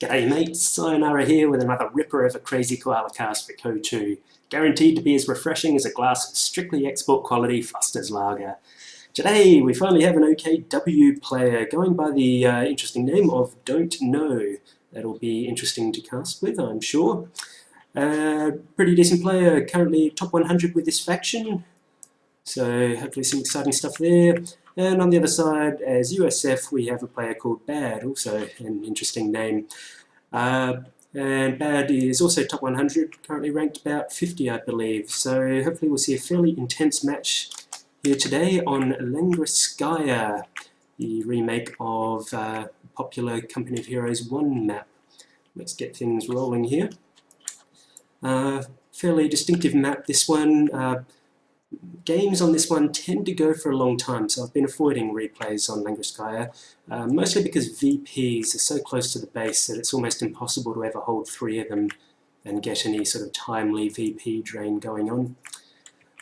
G'day mates, Cyanara here with another ripper of a crazy Koala cast for COH2, guaranteed to be as refreshing as a glass of strictly export quality Foster's lager. Today we finally have an OKW player going by the interesting name of DontKnow. That'll be interesting to cast with, I'm sure. Pretty decent player, currently top 100 with this faction, so hopefully some exciting stuff there. And on the other side, as USF, we have a player called Bad, also an interesting name. And Bad is also top 100, currently ranked about 50, I believe. So hopefully we'll see a fairly intense match here today on Langreskaya, the remake of popular Company of Heroes 1 map. Let's get things rolling here. Fairly distinctive map, this one. Games on this one tend to go for a long time, so I've been avoiding replays on Langreskaya, mostly because VPs are so close to the base that it's almost impossible to ever hold 3 of them and get any sort of timely VP drain going on.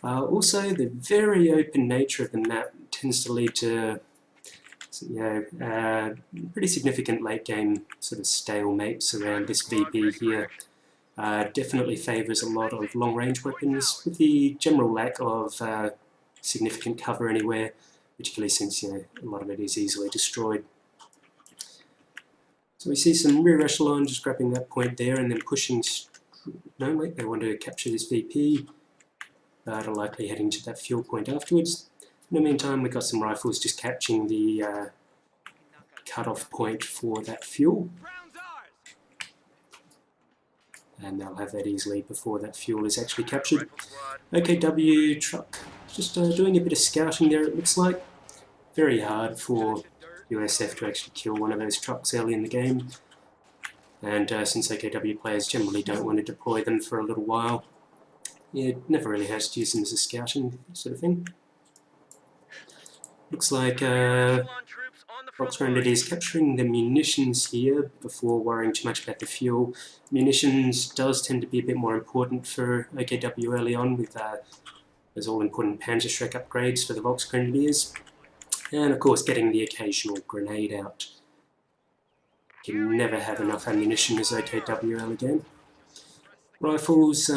Also, the very open nature of the map tends to lead to pretty significant late game sort of stalemates around this VP here. Definitely favours a lot of long-range weapons with the general lack of significant cover anywhere, particularly since a lot of it is easily destroyed. So we see some rear echelon just grabbing that point there and then pushing. No, wait, they want to capture this VP, but are likely heading to that fuel point afterwards. In the meantime, we've got some rifles just capturing the cut-off point for that fuel. And they'll have that easily before that fuel is actually captured. OKW truck, just doing a bit of scouting there, it looks like. Very hard for USF to actually kill one of those trucks early in the game. And since OKW players generally don't want to deploy them for a little while, it never really has to use them as a scouting sort of thing. Looks like Fox Grenadier is capturing the munitions here before worrying too much about the fuel. Munitions does tend to be a bit more important for OKW early on with those all-important Panzerschreck upgrades for the Volks Grenadiers. And of course getting the occasional grenade out. You can never have enough ammunition as OKW early game. Rifles,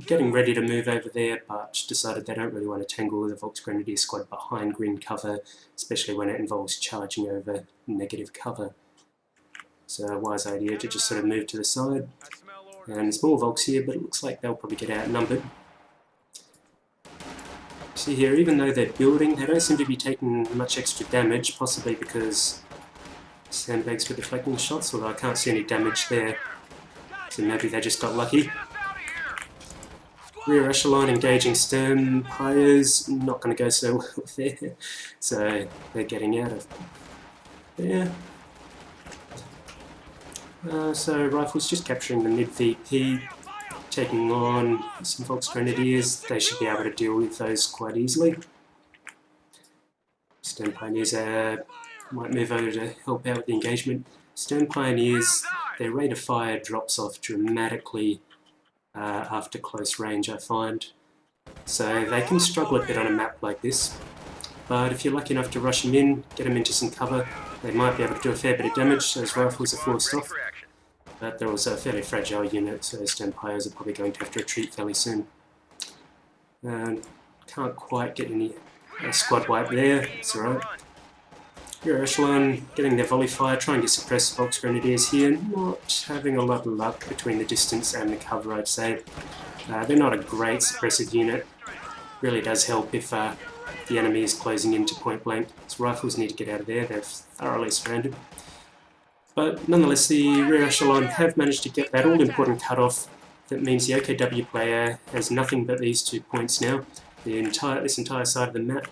getting ready to move over there, but decided they don't really want to tangle with the Volks Grenadier squad behind green cover, especially when it involves charging over negative cover. So a wise idea to just sort of move to the side. And there's more Volks here, but it looks like they'll probably get outnumbered. See here, even though they're building, they don't seem to be taking much extra damage, possibly because sandbags were deflecting shots, although I can't see any damage there. So maybe they just got lucky. Rear echelon engaging stern pyres, not going to go so well there, so they're getting out of there. So rifles just capturing the mid VP, taking on some Volks Grenadiers. They should be able to deal with those quite easily. Stern Pioneers might move over to help out with the engagement. Stern Pioneers, their rate of fire drops off dramatically after close range, I find. So they can struggle a bit on a map like this, but if you're lucky enough to rush them in, get them into some cover, they might be able to do a fair bit of damage. Those rifles are forced off, but they're also a fairly fragile unit, so Stern Pyres are probably going to have to retreat fairly soon. Can't quite get any squad wipe there, it's alright. Rear echelon getting their volley fire, trying to suppress the Volks Grenadiers here, not having a lot of luck between the distance and the cover, I'd say. They're not a great suppressive unit. Really does help if the enemy is closing into point blank. So rifles need to get out of there, they're thoroughly surrounded. But nonetheless, the rear echelon have managed to get that all-important cut-off. That means the OKW player has nothing but these 2 points now. This entire side of the map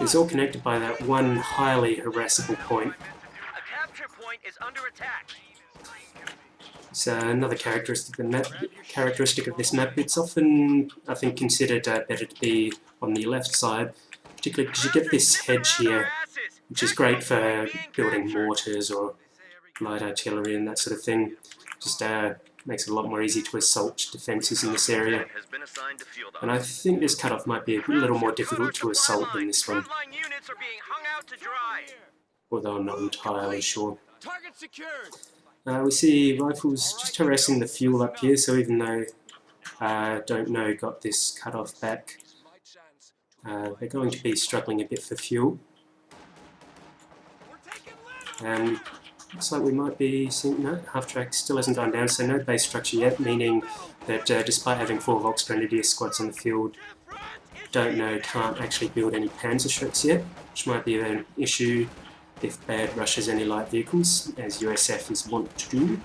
is all connected by that one highly harassable point. A capture point is under attack. So another characteristic of this map, it's often, I think, considered better to be on the left side, particularly because you get this hedge here, which is great for building mortars or light artillery and that sort of thing. Just makes it a lot more easy to assault defences in this area. And I think this cutoff might be a little more difficult to assault than this one. although I'm not entirely sure. We see rifles just harassing the fuel up here, so even though DontKnow got this cut off back, they're going to be struggling a bit for fuel. Looks like we might be seeing, no, half-track still hasn't gone down, so no base structure yet, meaning that despite having 4 Volksgrenadier squads on the field, DontKnow can't actually build any Panzerschrecks yet, which might be an issue if Bad rushes any light vehicles, as USF is wont to do.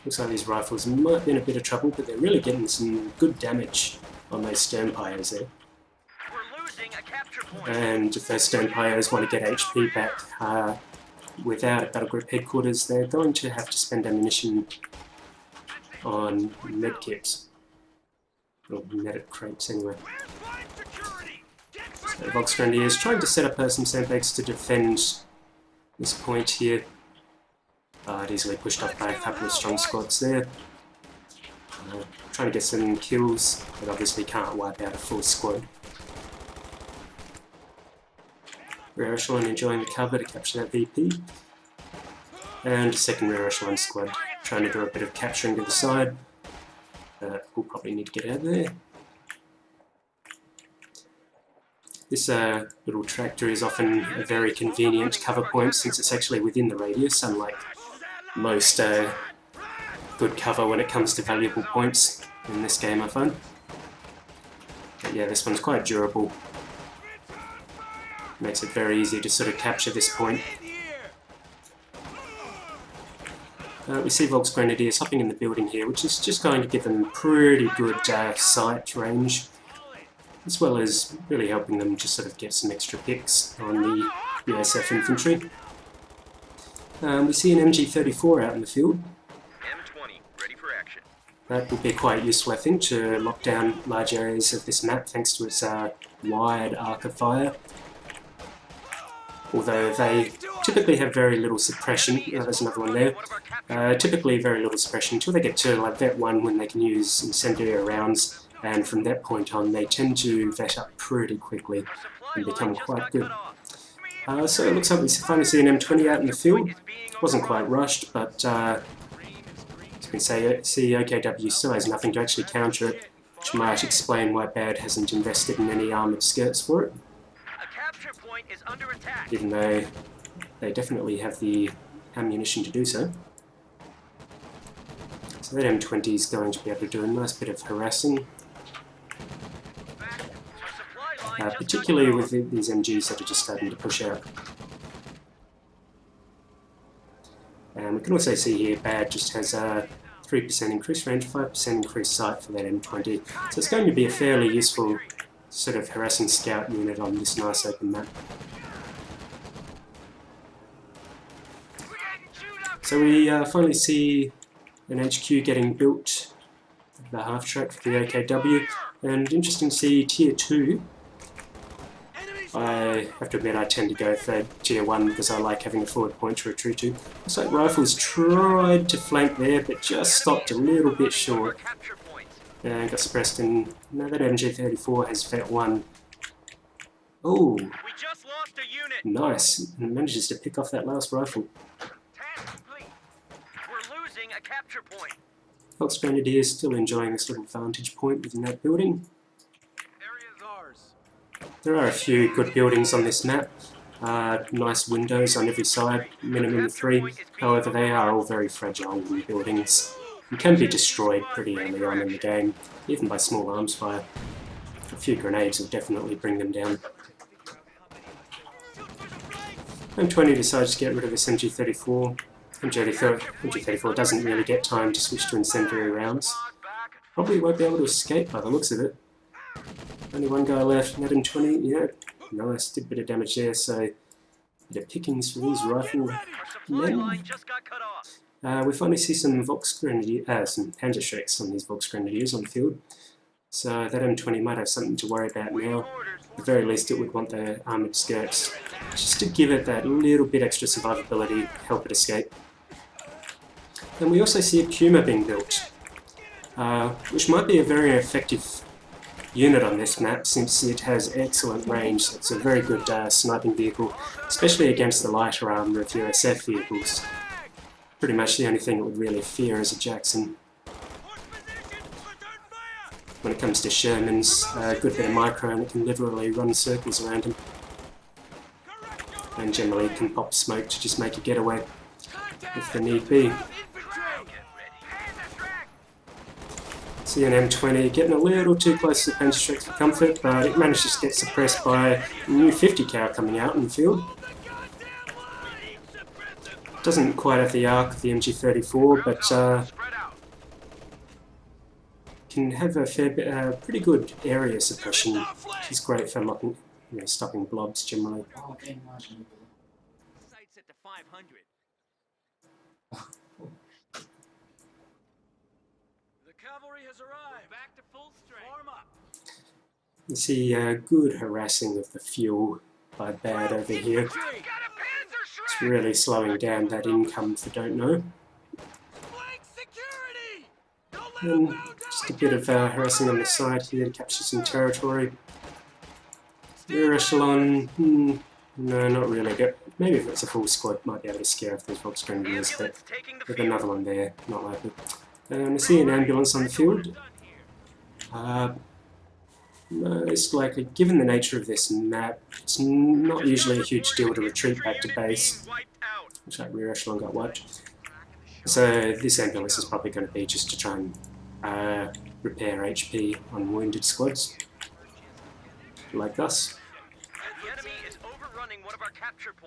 Looks like these rifles might be in a bit of trouble, but they're really getting some good damage on those sternpyos there. And if those sternpyos want to get HP back without a battle group headquarters, they're going to have to spend ammunition on medkits. Or medic crates anyway. So Volksgrenadier is trying to set up some sandbags to defend this point here. It easily pushed off by a couple of strong squads there. Trying to get some kills, but obviously can't wipe out a full squad. Rear echelon enjoying the cover to capture that VP. And a second rear echelon squad trying to do a bit of capturing to the side. We'll probably need to get out of there. This little tractor is often a very convenient cover point since it's actually within the radius, unlike most good cover when it comes to valuable points in this game, I find. But yeah, this one's quite durable. Makes it very easy to sort of capture this point. We see Volksgrenadiers hopping in the building here, which is just going to give them pretty good sight range, as well as really helping them just sort of get some extra picks on the USF infantry. We see an MG34 out in the field. M20, ready for action. That will be quite useful, I think, to lock down large areas of this map thanks to its wide arc of fire. Although they typically have very little suppression. There's another one there. Typically very little suppression until they get to like Vet 1 when they can use incendiary rounds, and from that point on they tend to vet up pretty quickly and become quite good. So it looks like we finally see an M20 out in the field. Wasn't quite rushed, but as you can see OKW still has nothing to actually counter it, which might explain why Bad hasn't invested in any armoured skirts for it. Is under attack. Even though they definitely have the ammunition to do so. So that M20 is going to be able to do a nice bit of harassing. Particularly with these MGs that are just starting to push out. And we can also see here Bad just has a 3% increased range, 5% increased sight for that M20. So it's going to be a fairly useful sort of harassing scout unit on this nice open map. So we finally see an HQ getting built, the half-track for the OKW, and interesting to see Tier 2. I have to admit I tend to go for Tier 1 because I like having a forward point to retreat to. Looks like Rifles tried to flank there but just stopped a little bit short. And got suppressed, and now that MG34 has Vet 1. Oh, nice, and manages to pick off that last rifle. We're losing a capture point. Volksgrenadier is still enjoying this little vantage point within that building. There are a few good buildings on this map. Nice windows on every side, minimum 3. However, they are all very fragile buildings. And can be destroyed pretty early on in the game, even by small arms fire. A few grenades will definitely bring them down. M20 decides to get rid of this MG34. MG34 doesn't really get time to switch to incendiary rounds. Probably won't be able to escape by the looks of it. Only one guy left, net M20, yeah, nice, did a bit of damage there, so bit of pickings for these rifle men. We finally see some some Panzerschrecks on these Volksgrenadiers on the field. So that M20 might have something to worry about now. At the very least it would want the armoured skirts, just to give it that little bit extra survivability, help it escape. And we also see a Puma being built, which might be a very effective unit on this map since it has excellent range. It's a very good sniping vehicle, especially against the lighter armour of USF vehicles. Pretty much the only thing it would really fear is a Jackson. When it comes to Shermans, a good bit of micro and it can literally run circles around him. And generally can pop smoke to just make a getaway if the need be. See an M20 getting a little too close to the Pentastrix for comfort, but it manages to get suppressed by a new 50 cal coming out in the field. Doesn't quite have the arc of the MG34, but can have a fair bit, pretty good area suppression, which is great for locking, stopping blobs generally. Sights at the 500. The cavalry has arrived. Back to full strength. Form up. You see good harassing of the fuel by Bad over here. It's really slowing down that income for DontKnow. And just a bit of harassing on the side here to capture some territory. Rear echelon, no, not really. Maybe if it's a full squad, might be able to scare off those box grenadiers, but with another one there, not likely. And I see an ambulance on the field. Most likely, given the nature of this map, it's not usually a huge deal to retreat back to base. Looks like rear echelon got wiped. So this ambulance is probably going to be just to try and repair HP on wounded squads, like thus.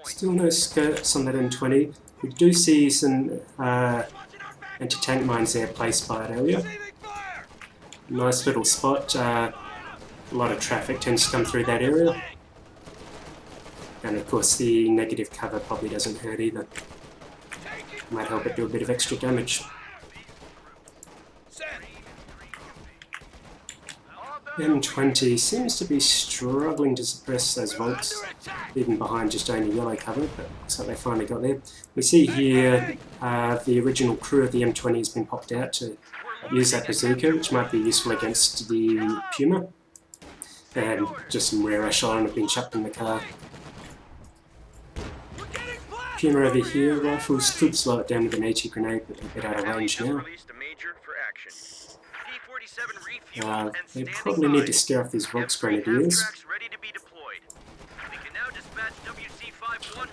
Still no skirts on that M20. We do see some anti-tank mines there placed by it earlier. Nice little spot. A lot of traffic tends to come through that area. And of course the negative cover probably doesn't hurt either. Might help it do a bit of extra damage. M20 seems to be struggling to suppress those volks, even behind just only yellow cover, but looks like they finally got there. We see here the original crew of the M20 has been popped out to use that bazooka, which might be useful against the Puma. And just some rear echelon have been chucked in the car. Puma over here, rifles could slow it down with an AT grenade, but they're a bit out of range now. They probably need to scare off these Volks grenadiers.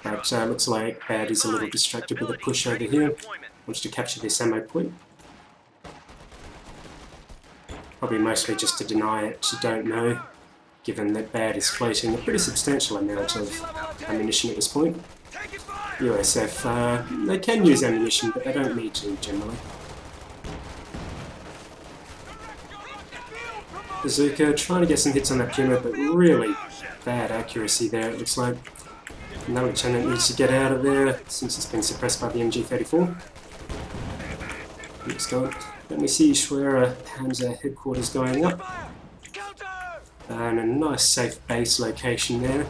But looks like Bad is a little distracted with a push over here. Wants to capture this ammo point. Probably mostly just to deny it to DontKnow, given that Bad is floating a pretty substantial amount of ammunition at this point. USF, they can use ammunition, but they don't need to generally. Bazooka trying to get some hits on that Puma, but really bad accuracy there, it looks like. Another lieutenant needs to get out of there since it's been suppressed by the MG34. Keeps going. Then we see Schwerer Panzer headquarters going up. And a nice safe base location there.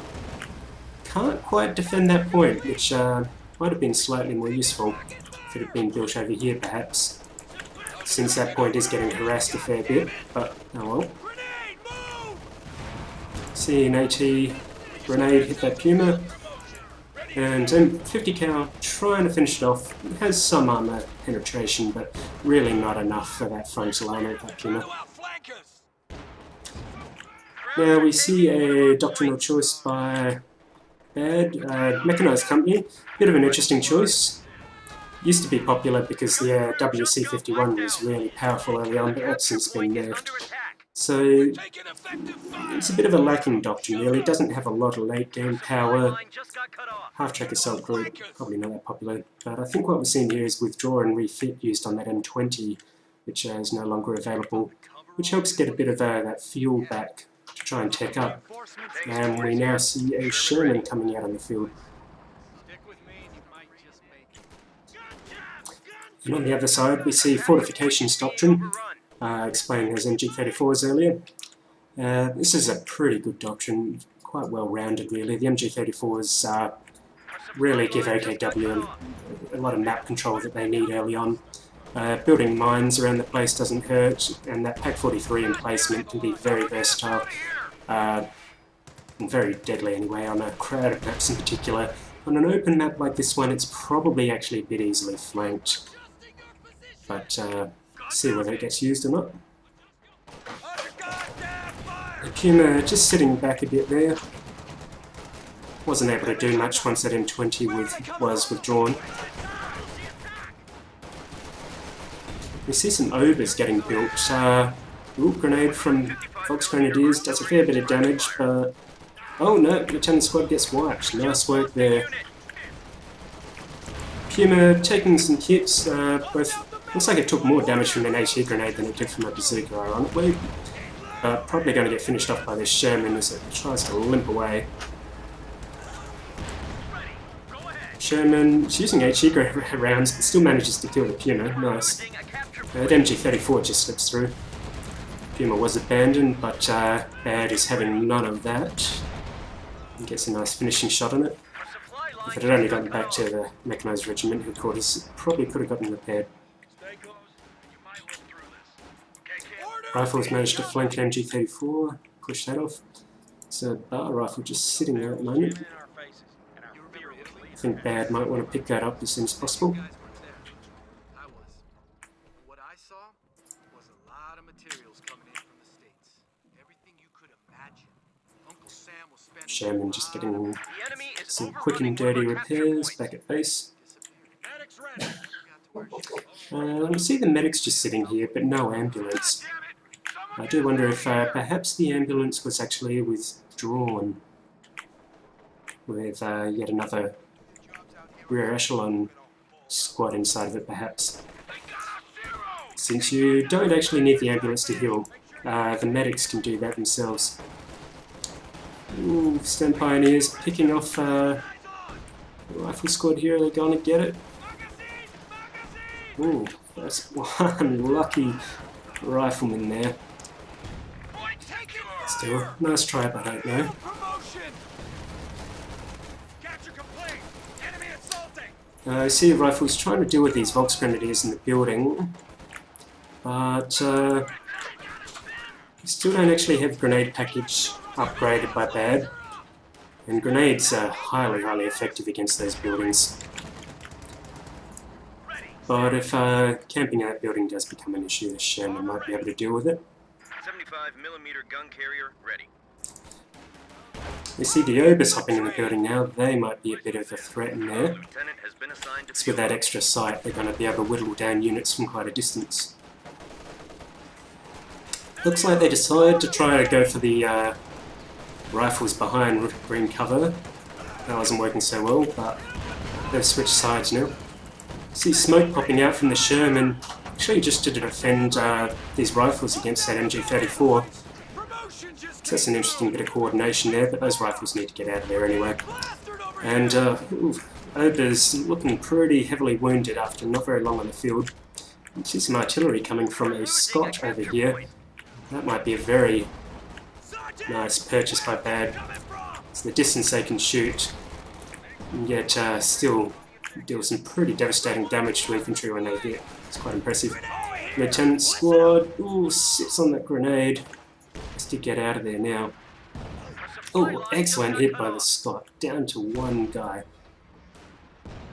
Can't quite defend that point, which might have been slightly more useful if it had been built over here perhaps, since that point is getting harassed a fair bit, but oh well. See an AT grenade hit that Puma, and 50 cal trying to finish it off. It has some armour penetration, but really not enough for that frontal armour of that Puma. Now we see a doctrinal choice by Bad, mechanised company. Bit of an interesting choice. Used to be popular because the WC-51 was really powerful early on, but that's since been nerfed. So it's a bit of a lacking doctrine really. It doesn't have a lot of late game power. Half-track assault group, probably not that popular. But I think what we're seeing here is withdraw and refit used on that M20, which is no longer available, which helps get a bit of that fuel back to try and tech up. And we now see a Sherman coming out on the field. And on the other side we see Fortifications Doctrine, explaining those MG34s earlier. This is a pretty good doctrine, quite well rounded really. The MG34s really give OKW a lot of map control that they need early on. Building mines around the place doesn't hurt, and that Pack 43 emplacement can be very versatile, and very deadly anyway, on a crowded maps in particular. On an open map like this one, it's probably actually a bit easily flanked, but see whether it gets used or not. The Puma just sitting back a bit there. Wasn't able to do much once that M20 was withdrawn. We see some ogres getting built. Grenade from Fox Grenadiers does a fair bit of damage, but... Oh no, Lieutenant Squad gets wiped. Nice work there. Puma taking some hits, looks like it took more damage from an HE grenade than it did from a bazooka, ironically. Probably going to get finished off by this Sherman as it tries to limp away. Sherman, she's using HE rounds, but still manages to kill the Puma. Nice. That MG34 just slips through. Puma was abandoned, but Bad is having none of that. He gets a nice finishing shot on it. If it had only gotten back to the Mechanised Regiment headquarters, it probably could have gotten repaired. Rifles managed to flank MG34, push that off. So Bar Rifle just sitting there at the moment. I think Bad might want to pick that up as soon as possible. What I saw was a lot of materials coming in from the States. Everything you could imagine. Uncle Sam was spending Sherman just getting some quick and dirty repairs back at base. We see the medics just sitting here, but no ambulance. I do wonder if perhaps the ambulance was actually withdrawn with yet another rear echelon squad inside of it, perhaps. Since you don't actually need the ambulance to heal, the medics can do that themselves. Ooh, Stone Pioneers picking off rifle squad here, they're going to get it. Ooh, that's one lucky rifleman there. Still, nice try, but I don't know. I see rifles trying to deal with these Volks Grenadiers in the building, but we still don't actually have grenade package upgraded by Bad, and grenades are highly effective against those buildings. But if camping in that building does become an issue, the Sherman might be able to deal with it. 75mm gun carrier ready. We see the Obers hopping in the building now. They might be a bit of a threat in there. It's with that extra sight, they're going to be able to whittle down units from quite a distance. Looks like they decided to try to go for the rifles behind green cover. That wasn't working so well, but they've switched sides now. See smoke popping out from the Sherman, actually just to defend these rifles against that MG34. So that's an interesting bit of coordination there, but those rifles need to get out of there anyway. And Ober's looking pretty heavily wounded after not very long on the field. You see some artillery coming from a Scot over here. That might be a very nice purchase by Bad. It's the distance they can shoot, and yet still deal some pretty devastating damage to infantry when they hit. It's quite impressive. Lieutenant Squad, ooh, sits on that grenade. Has to get out of there now. Oh, excellent hit by the Scot. Down to one guy.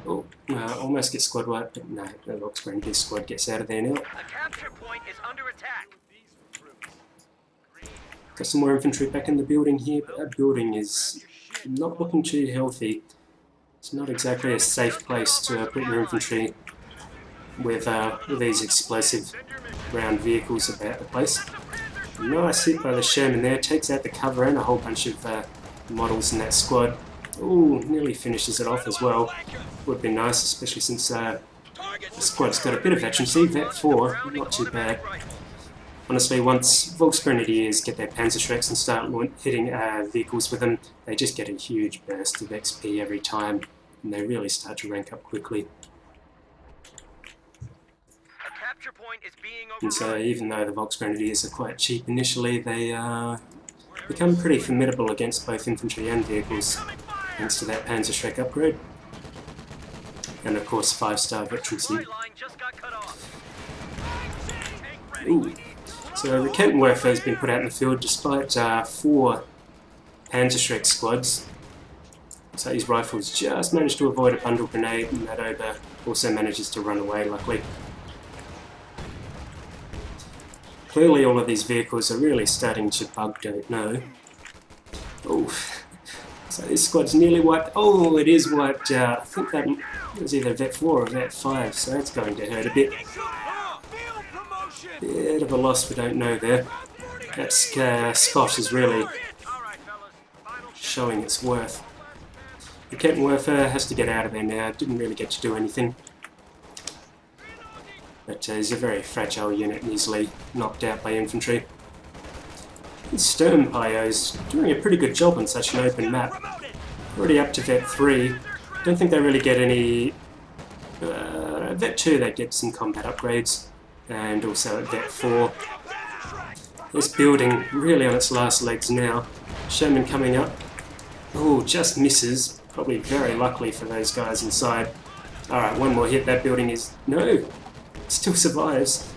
Oh, almost gets squad wiped, but no, the Vox Grenadier squad gets out of there now. The capture point is under attack. Got some more infantry back in the building here, but that building is not looking too healthy. It's not exactly a safe place to put your infantry with these explosive round vehicles about the place. Nice hit by the Sherman there, takes out the cover and a whole bunch of models in that squad. Ooh, nearly finishes it off as well. Would be nice, especially since the squad's got a bit of veterancy. Vet 4, not too bad. Honestly, once Volks Grenadiers get their Panzerschrecks and start hitting vehicles with them, they just get a huge burst of XP every time, and they really start to rank up quickly. And so even though the Volks Grenadiers are quite cheap initially, they become pretty formidable against both infantry and vehicles, thanks to that Panzerschreck upgrade. And of course 5-star veterancy. Ooh. So Raketenwerfer has been put out in the field despite 4 Panzerschreck squads. So his rifles just managed to avoid a bundle grenade, and that Ober also manages to run away, luckily. Clearly all of these vehicles are really starting to bug DontKnow. Oh, so this squad's nearly wiped. Oh, it is wiped out. I think that was either Vet 4 or Vet 5, so that's going to hurt a bit. Bit of a loss for DontKnow there. That Scott is really showing its worth. The Raketenwerfer has to get out of there now. Didn't really get to do anything. But he's a very fragile unit and easily knocked out by infantry. Sturmpio's doing a pretty good job on such an open map. Already up to Vet 3. Don't think they really get any... Vet 2 they get some combat upgrades. And also at Vet 4. This building really on its last legs now. Sherman coming up. Oh, just misses. Probably very luckily for those guys inside. Alright, one more hit. That building is... No! Still survives.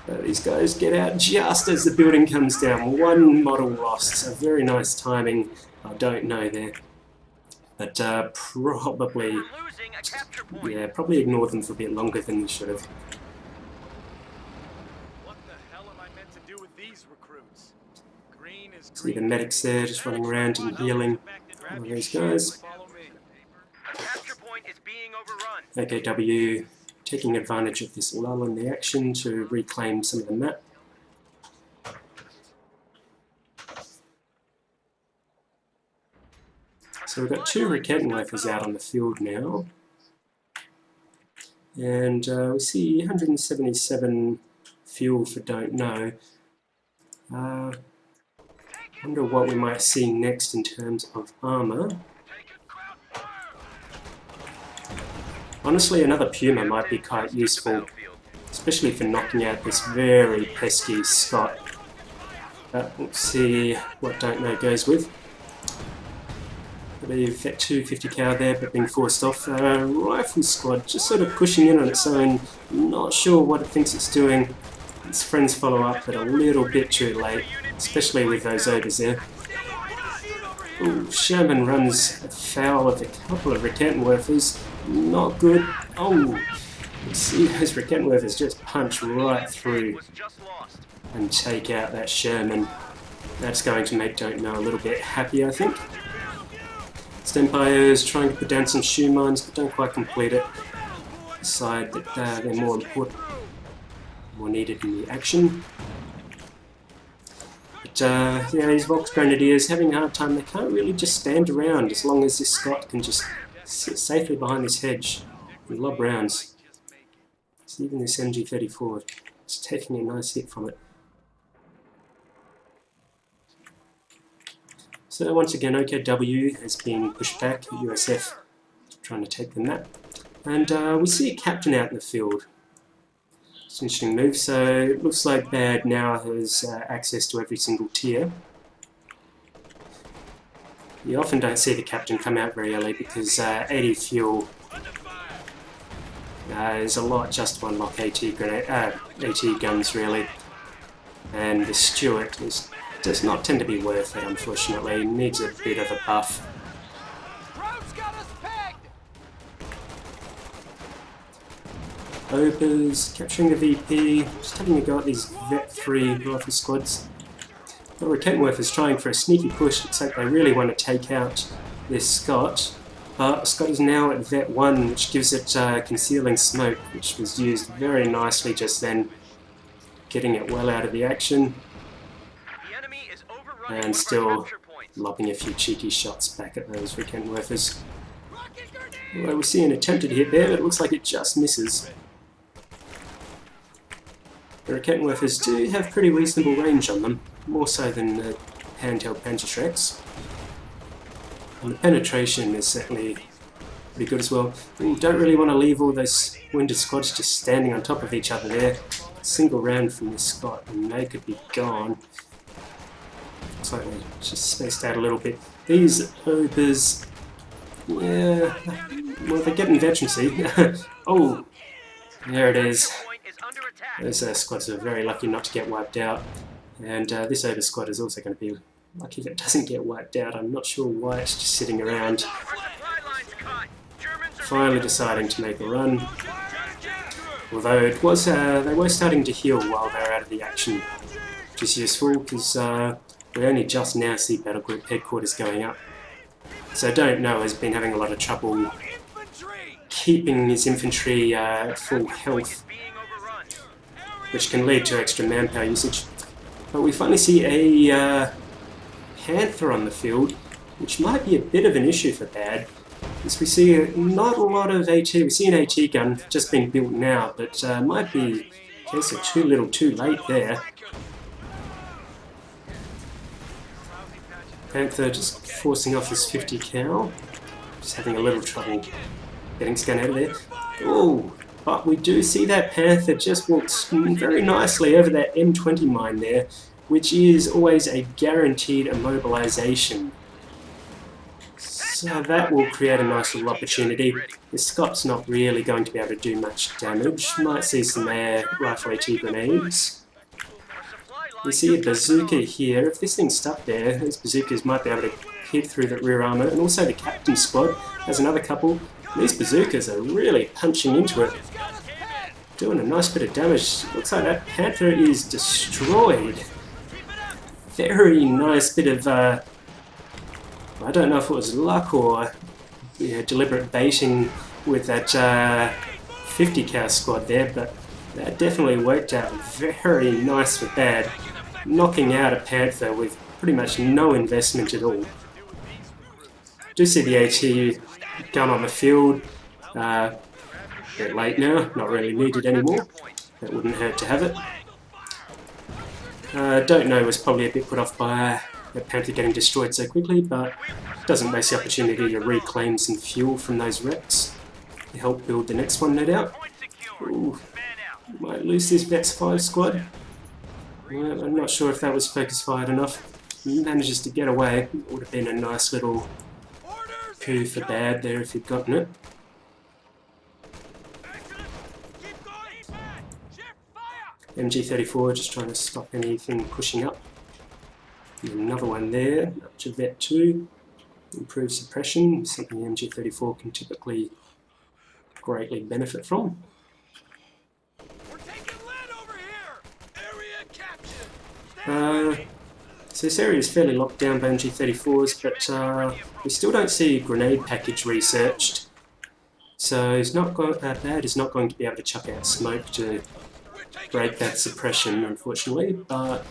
But these guys get out just as the building comes down. One model lost. So very nice timing. I DontKnow there. But probably... Yeah, probably ignored them for a bit longer than we should have. What the hell am I meant to do with these recruits? Green is See the medics there just running around and healing all of these guys. A capture point is being overrun. AKW taking advantage of this lull in the action to reclaim some of the map. So we've got 2 Raketenwerfers out on the field now. And we see 177 fuel for DontKnow. Wonder what we might see next in terms of armour. Honestly, another Puma might be quite useful, especially for knocking out this very pesky Scott. Let's see what DontKnow goes with. I believe Vet 2 50 cal there, but being forced off. Rifle squad just sort of pushing in on its own, not sure what it thinks it's doing. Its friends follow up, but a little bit too late, especially with those ogres there. Ooh, Sherman runs afoul of a couple of Raketenwerfers. Not good. Oh, you see those Raketenwerfers just punch right through and take out that Sherman. That's going to make DontKnow a little bit happy, I think. Sturmpio is trying to put down some shoe mines, but don't quite complete it. Decide that they're more important, more needed in the action. But yeah, these Volks Grenadiers having a hard time. They can't really just stand around as long as this Scott can just sit safely behind this hedge and lob rounds. So even this MG34 is taking a nice hit from it. So once again, OKW has been pushed back, USF trying to take the map. And we see a captain out in the field. It's an interesting move, so it looks like Bad now has access to every single tier. You often don't see the captain come out very early because 80 fuel is a lot just to unlock AT guns really. And the Stuart does not tend to be worth it, unfortunately. It needs a bit of a buff. Opers capturing the VP, just having a go at these Vet 3 rifle squads. The Raketenwerfer's trying for a sneaky push. Looks like they really want to take out this Scott. But Scott is now at Vet 1, which gives it concealing smoke, which was used very nicely just then, getting it well out of the action. And still lobbing a few cheeky shots back at those Raketenwerfers. Well, we see an attempted hit there, but it looks like it just misses. The Raketenwerfers do have pretty reasonable range on them, more so than the handheld Panzerschrecks. And the penetration is certainly pretty good as well. We don't really want to leave all those wounded squads just standing on top of each other there. A single round from this Scott and they could be gone. Looks like they just spaced out a little bit. These Obers, yeah, well they're getting veterancy. Oh, there it is. Those squads are very lucky not to get wiped out, and this Over squad is also going to be lucky if it doesn't get wiped out. I'm not sure why it's just sitting around. Finally deciding to make a run, although it was they were starting to heal while they were out of the action, which is useful because we only just now see Battle Group Headquarters going up. So DontKnow has been having a lot of trouble keeping his infantry at full health, which can lead to extra manpower usage. But we finally see a Panther on the field, which might be a bit of an issue for Bad. As we see not a lot of AT, we see an AT gun just being built now, but might be a case of too little too late there. Panther just forcing off his 50 cal, just having a little trouble getting scanned out of there. Oh, but we do see that Panther just walks very nicely over that M20 mine there, which is always a guaranteed immobilization. So that will create a nice little opportunity. The Scott's not really going to be able to do much damage. Might see some air rifle AT grenades. We see a bazooka here. If this thing's stuck there, those bazookas might be able to hit through the rear armour. And also the Captain squad has another couple. These bazookas are really punching into it, doing a nice bit of damage. Looks like that Panther is destroyed. Very nice bit of I don't know if it was luck or deliberate baiting with that 50 cal squad there, but that definitely worked out very nice for Bad, knocking out a Panther with pretty much no investment at all. Do see the AT gun on the field, a bit late now, not really needed anymore. That wouldn't hurt to have it. DontKnow was probably a bit put off by the Panther getting destroyed so quickly, but doesn't waste the opportunity to reclaim some fuel from those wrecks to help build the next one, no doubt. Ooh, might lose this Vets 5 squad. Well, I'm not sure if that was focus fired enough. He manages to get away. It would have been a nice little coup for Bad there if he'd gotten it. MG34 just trying to stop anything pushing up. Another one there, up to Vet 2. Improved suppression, something the MG34 can typically greatly benefit from. So this area is fairly locked down by MG34s, but we still don't see grenade package researched. So he's not Bad is not going to be able to chuck out smoke to break that suppression, unfortunately, but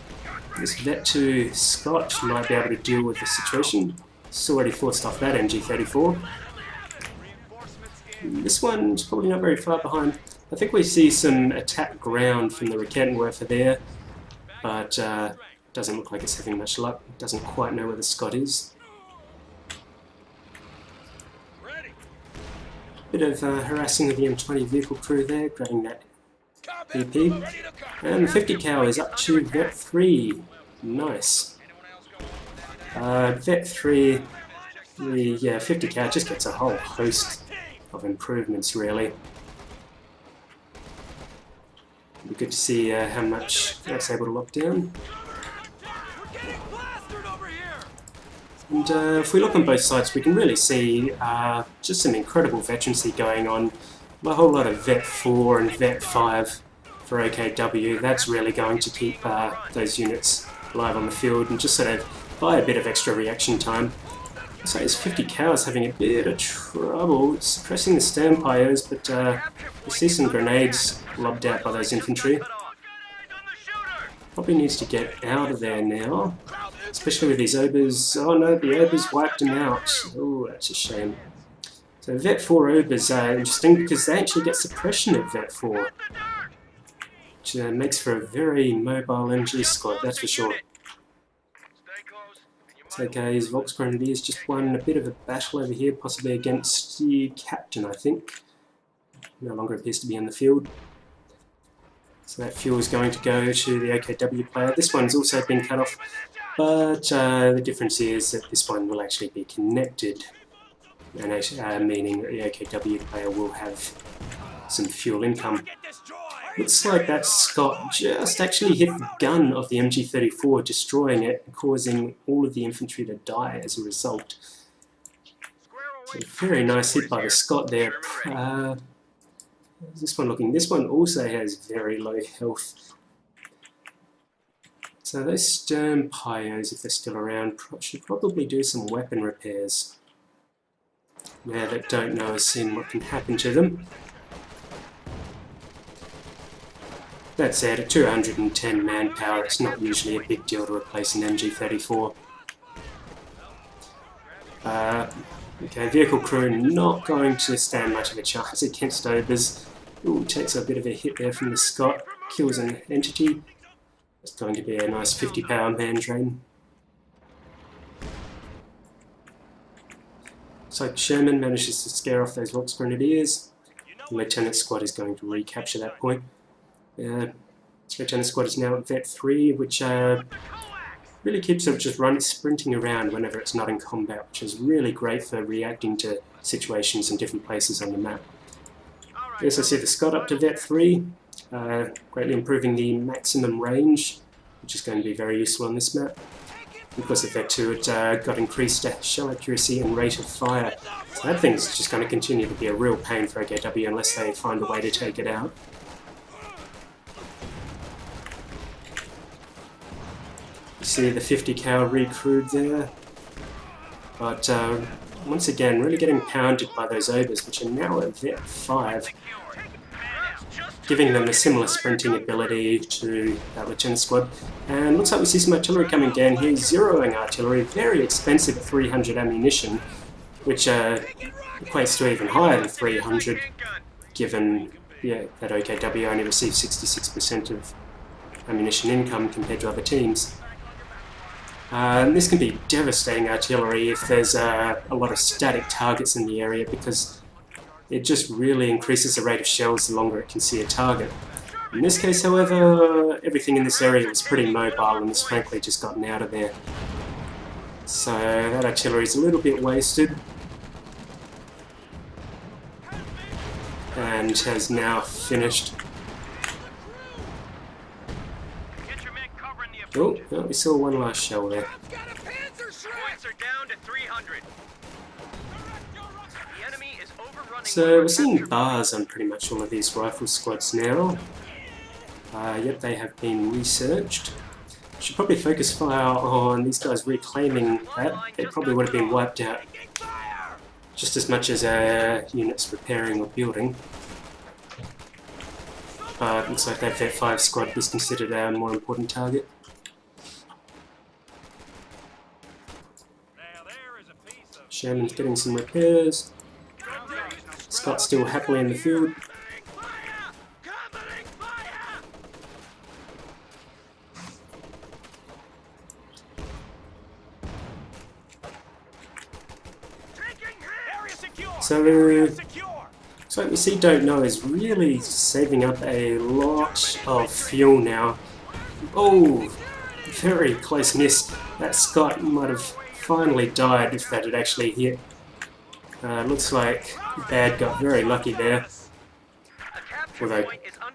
this Vet 2 Scott might be able to deal with the situation. It's already forced off that MG34. This one's probably not very far behind. I think we see some attack ground from the Raketenwerfer there, but doesn't look like it's having much luck. Doesn't quite know where the Scott is. Bit of harassing of the M20 vehicle crew there, grabbing that PP. And the 50 cal is up to Vet 3. Nice. Vet 3, the 50 cal just gets a whole host of improvements, really. It'll be good to see how much that's able to lock down. And if we look on both sides, we can really see just some incredible veterancy going on. A whole lot of Vet 4 and Vet 5 for OKW. That's really going to keep those units alive on the field and just sort of buy a bit of extra reaction time. So his 50 cal is having a bit of trouble suppressing the standpipers, but we see some grenades lobbed out by those infantry. Probably needs to get out of there now, especially with these Obers. Oh no, the Obers wiped him out. Oh, that's a shame. So Vet 4 Obers are interesting because they actually get suppression at Vet 4, which makes for a very mobile MG squad, that's for sure. So okay, his Volks Grenadiers just won a bit of a battle over here, possibly against the Captain, I think. No longer appears to be in the field. So that fuel is going to go to the OKW player. This one's also been cut off, but the difference is that this one will actually be connected, and meaning that the OKW player will have some fuel income. Looks like that Scott just actually hit the gun of the MG34, destroying it, causing all of the infantry to die as a result. So very nice hit by the Scott there. How's this one looking? This one also has very low health. So those Stern Pyos, if they're still around, should probably do some weapon repairs. Now that DontKnow has seen what can happen to them. That said, at 210 manpower, it's not usually a big deal to replace an MG34. Okay, vehicle crew not going to stand much of a chance against Obers. Ooh, takes a bit of a hit there from the Scott, kills an entity. It's going to be a nice 50-power man drain. So Sherman manages to scare off those Vox Grenadiers. The Lieutenant Squad is going to recapture that point. Lieutenant Squad is now at Vet 3, which really keeps it just sprinting around whenever it's not in combat, which is really great for reacting to situations in different places on the map. We also see the Scott up to Vet 3, greatly improving the maximum range, which is going to be very useful on this map. Because of Vet 2, it got increased shell accuracy and rate of fire. So that thing's just going to continue to be a real pain for OKW unless they find a way to take it out. You see the 50 cal recruit there, but once again really getting pounded by those Obers, which are now at Vet 5, giving them a similar sprinting ability to that Lieutenant Squad. And looks like we see some artillery coming down here, zeroing artillery, very expensive at 300 ammunition, which equates to even higher than 300, given that OKW only receives 66% of ammunition income compared to other teams. This can be devastating artillery if there's a lot of static targets in the area, because it just really increases the rate of shells the longer it can see a target. In this case, however, everything in this area was pretty mobile and has frankly just gotten out of there. So that artillery is a little bit wasted. And has now finished. Oh, we saw one last shell there. Points are down to 300. The enemy is overrunning. So we're seeing bars on pretty much all of these rifle squads now. Yep, they have been researched. Should probably focus fire on these guys reclaiming that. They probably would have been wiped out just as much as units repairing or building. But looks like that Vet 5 squad was considered a more important target. Sherman's getting some repairs. Scott's still happily in the field. So we see DontKnow is really saving up a lot of fuel now. Oh, very close miss. That Scott might have finally died if that had actually hit. Looks like Bad got very lucky there. Although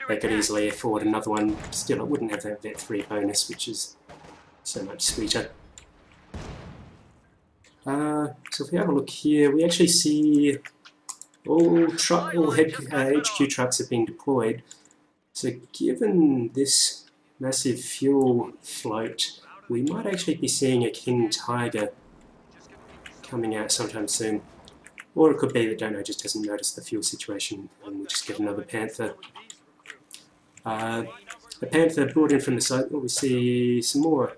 they could easily afford another one. Still, it wouldn't have that Vet 3 bonus, which is so much sweeter. So if we have a look here, we actually see all HQ trucks have been deployed. So given this massive fuel float, we might actually be seeing a King Tiger coming out sometime soon. Or it could be that DontKnow just hasn't noticed the fuel situation and we just get another Panther. The Panther brought in from the side. We see some more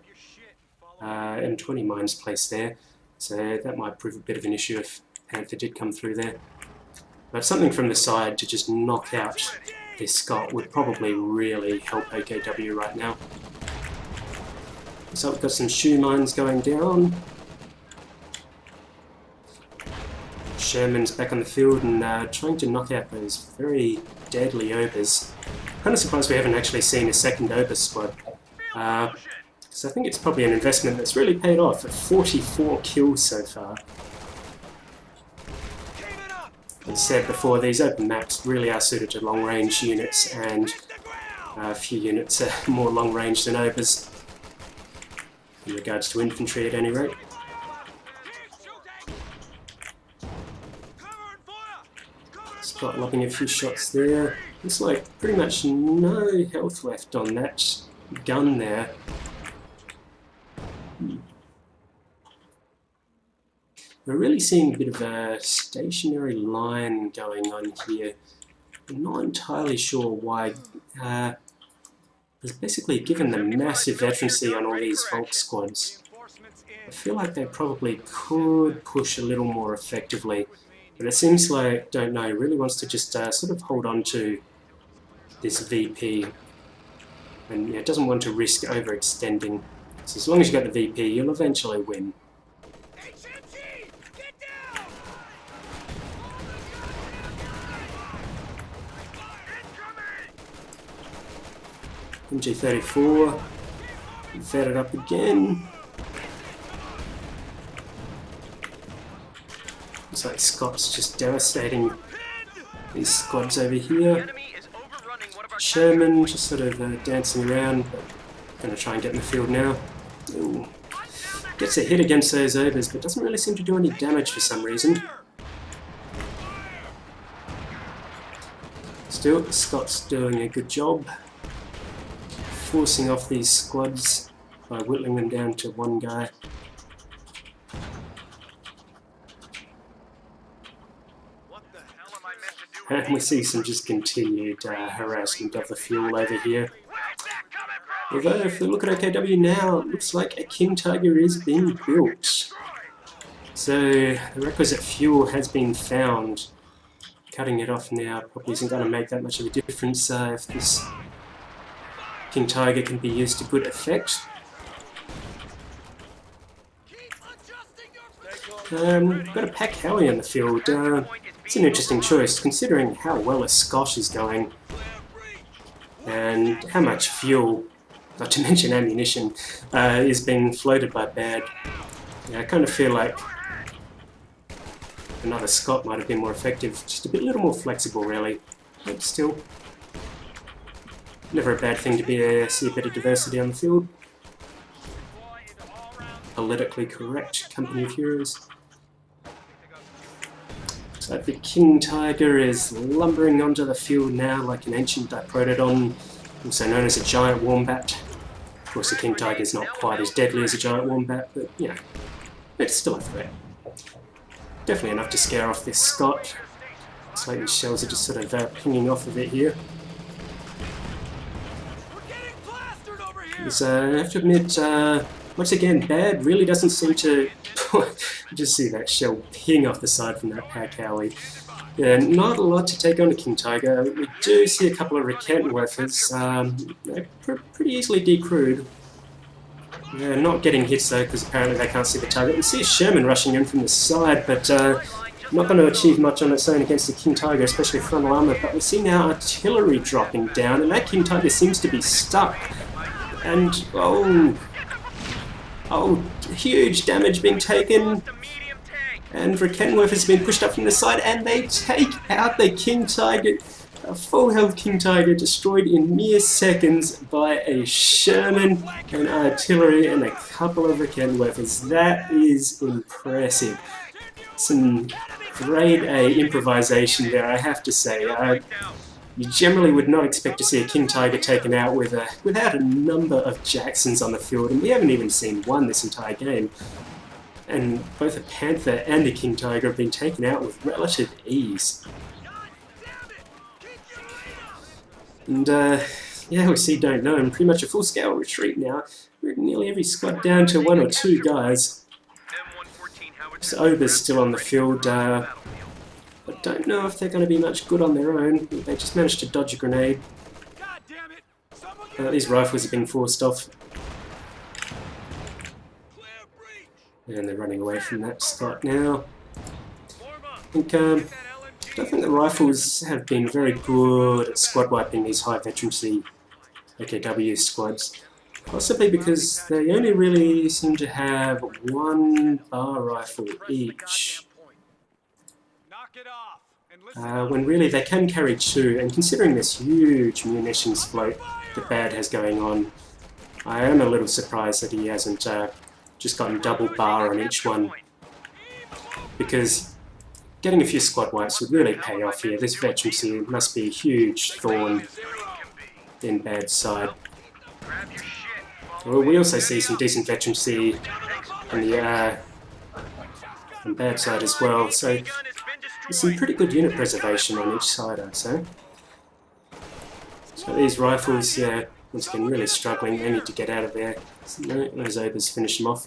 M20 mines placed there. So that might prove a bit of an issue if Panther did come through there. But something from the side to just knock out this Scott would probably really help OKW right now. So we've got some shoe mines going down. Sherman's back on the field and trying to knock out those very deadly Obers. Kind of surprised we haven't actually seen a second Ober squad. So I think it's probably an investment that's really paid off at 44 kills so far. As said before, these open maps really are suited to long-range units, and A few units are more long range than overs, in regards to infantry at any rate. Scott lobbing a few shots there. Looks like pretty much no health left on that gun there. We're really seeing a bit of a stationary line going on here. I'm not entirely sure why. It's basically given the massive veterancy on all these Volk squads. I feel like they probably could push a little more effectively, but it seems like DontKnow really wants to just sort of hold on to this VP, and doesn't want to risk overextending. So as long as you got the VP, you'll eventually win. MG34, fed it up again. Looks like Scott's just devastating these squads over here. Sherman just sort of dancing around, but going to try and get in the field now. Ooh. Gets a hit against those overs, but doesn't really seem to do any damage for some reason. Still, Scott's doing a good job forcing off these squads by whittling them down to one guy. And we see some just continued harassment of the fuel over here. Although if we look at OKW now, it looks like a King Tiger is being built. So the requisite fuel has been found. Cutting it off now probably isn't going to make that much of a difference if this King Tiger can be used to good effect. Got a Pack Howie on the field. It's an interesting choice considering how well a Scotch is going and how much fuel, not to mention ammunition, is being floated by Bad. I kind of feel like another Scott might have been more effective, just a little more flexible really, but still. Never a bad thing to see a bit of diversity on the field. Politically correct company of heroes. So the King Tiger is lumbering onto the field now like an ancient diprotodon, also known as a giant wombat. Of course the King Tiger is not quite as deadly as a giant wombat, but it's still a threat. Definitely enough to scare off this Scot. Looks like these shells are just sort of pinging off of it here. So I have to admit, once again, Bad really doesn't seem to just see that shell ping off the side from that Pack Howie. Not a lot to take on a King Tiger. We do see a couple of Rakettenwerfers. They're pretty easily decrewed. Not getting hits though, because apparently they can't see the target. We see a Sherman rushing in from the side, but not going to achieve much on its own against the King Tiger, especially frontal armor. But we see now artillery dropping down, and that King Tiger seems to be stuck. And huge damage being taken, and Rakettenwerfers has been pushed up from the side, and they take out the King Tiger. A full health King Tiger destroyed in mere seconds by a Sherman and artillery and a couple of Rakettenwerfers. That is impressive. Some grade A improvisation there, I have to say. You generally would not expect to see a King Tiger taken out without a number of Jacksons on the field, and we haven't even seen one this entire game. And both a Panther and a King Tiger have been taken out with relative ease. And we see DontKnow in pretty much a full-scale retreat now. We're nearly every squad down to one or two guys. So Ober's still on the field. I don't know if they're going to be much good on their own. They just managed to dodge a grenade. These rifles have been forced off. And they're running away from that spot now. I don't think the rifles have been very good at squad wiping these high veterancy OKW squads. Possibly because they only really seem to have one bar rifle each. When really they can carry two, and considering this huge munitions float, that Bad has going on. I am a little surprised that he hasn't just gotten double bar on each one, because getting a few squad wipes would really pay off here. This veterancy must be a huge thorn in Bad's side. Well, we also see some decent veterancy on the on Bad's side as well, so there's some pretty good unit preservation on each side, I'd say. So these rifles, yeah, once again, really struggling. They need to get out of there. So those obers finish them off.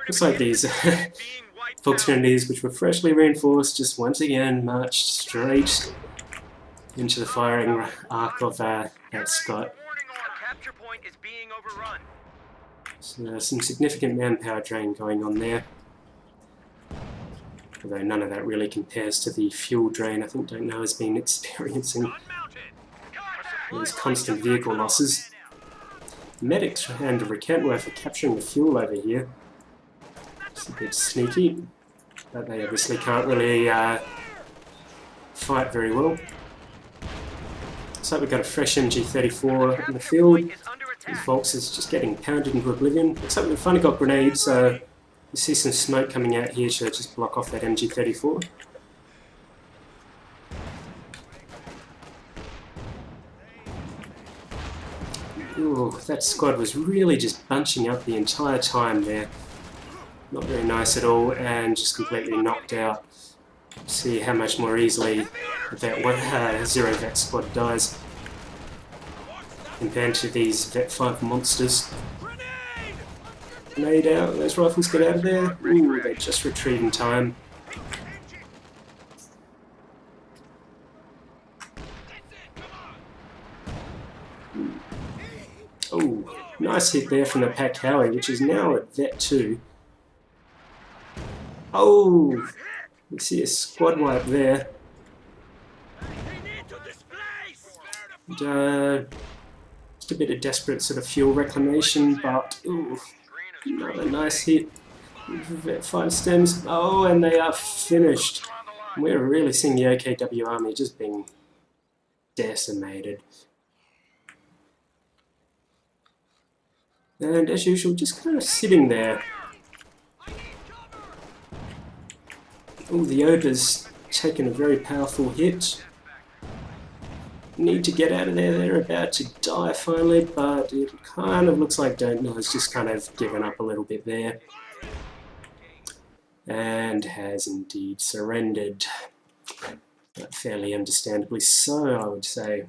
Looks like these Fox Grenadiers, which were freshly reinforced, just once again marched straight into the firing arc of that Scott. So some significant manpower drain going on there. Although none of that really compares to the fuel drain I think DontKnow has been experiencing. These constant vehicle losses. Medics and Recantworth are capturing the fuel over here. It's a bit sneaky, but they obviously can't really fight very well. So we've got a fresh MG34 in the field. These Volks is just getting pounded into oblivion. Looks like we've finally got grenades. You see some smoke coming out here, should just block off that MG34. Ooh, that squad was really just bunching up the entire time there. Not very nice at all, and just completely knocked out. See how much more easily that Zero Vet squad dies compared to these Vet 5 monsters. Grenade out, those rifles get out of there. Ooh, they just retreat in time. Oh, nice hit there from the Pack Howie, which is now at Vet 2. Oh, you see a squad wipe there. And, just a bit of desperate sort of fuel reclamation, but ooh, another nice hit. Vet 5 stems. Oh, and they are finished. We're really seeing the OKW army just being decimated. And as usual, just kind of sitting there. Oh, the Ober's taken a very powerful hit. Need to get out of there, they're about to die finally, but it kind of looks like DontKnow has just kind of given up a little bit there. And has indeed surrendered. But fairly understandably so, I would say.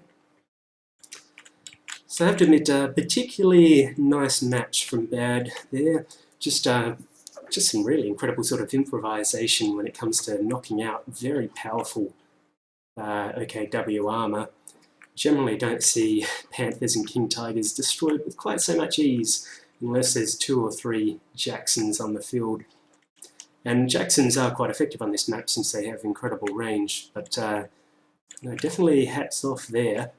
So I have to admit, a particularly nice match from Bad there. Just some really incredible sort of improvisation when it comes to knocking out very powerful OKW armour. Generally don't see Panthers and King Tigers destroyed with quite so much ease unless there's 2 or 3 Jacksons on the field. And Jacksons are quite effective on this map since they have incredible range, but no, definitely hats off there.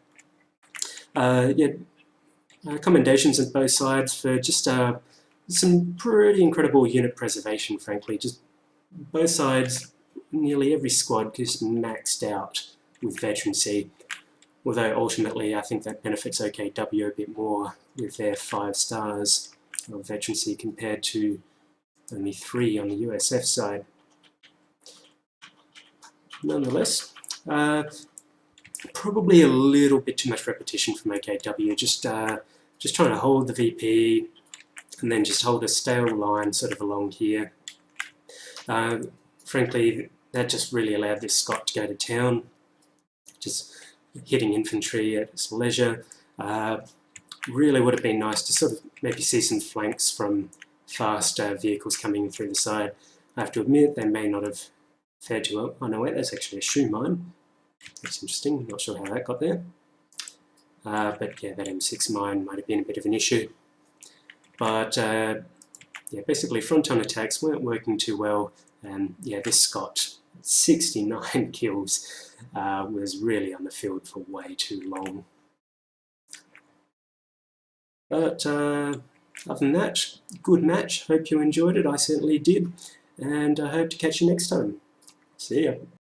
Commendations on both sides for just some pretty incredible unit preservation, frankly. Just both sides, nearly every squad just maxed out with veterancy. Although ultimately I think that benefits OKW a bit more with their 5 stars of veterancy compared to only 3 on the USF side. Nonetheless, probably a little bit too much repetition from OKW, just trying to hold the VP and then just hold a stale line sort of along here. Frankly, that just really allowed this Scot to go to town, just hitting infantry at its leisure. Really would have been nice to sort of maybe see some flanks from fast vehicles coming in through the side. I have to admit, they may not have fared too well. Oh no, wait, that's actually a shoe mine. That's interesting, not sure how that got there. But yeah, that M6 mine might have been a bit of an issue. But yeah, basically front-on attacks weren't working too well. And yeah, this Scot, 69 kills, was really on the field for way too long. But other than that, good match. Hope you enjoyed it. I certainly did. And I hope to catch you next time. See ya.